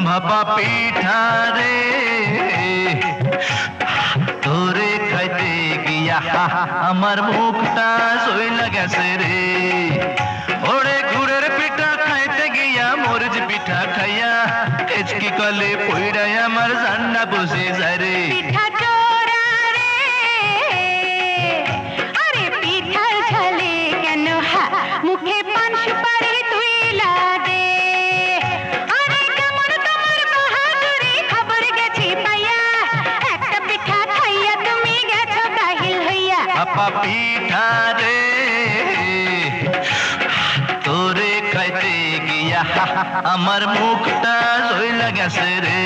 ভাপা পিঠা রে তোরে খাইতে গিয়া আমার মুখটা সইলা গেছে রে। ওরে গুড়ের পিঠা খাইতে গিয়া মরিচ পিঠা খাইয়া কেচকি কলে পইড়াই আমার জান্না বসে যায় রে। পিঠা চোরা রে, আরে পিঠার ঝালে কেন মুখে পান সুপারি তুইলা দে। আরে কেমন তোমার বাহাদুরি খবর গেছি পাইয়া, একটা পিঠা খাইয়া তুমি গেছো কাহিল হইয়া। ভাপা পিঠা রে তোরে খাইতে গিয়া আমার মুখটা সইলা গেছে রে।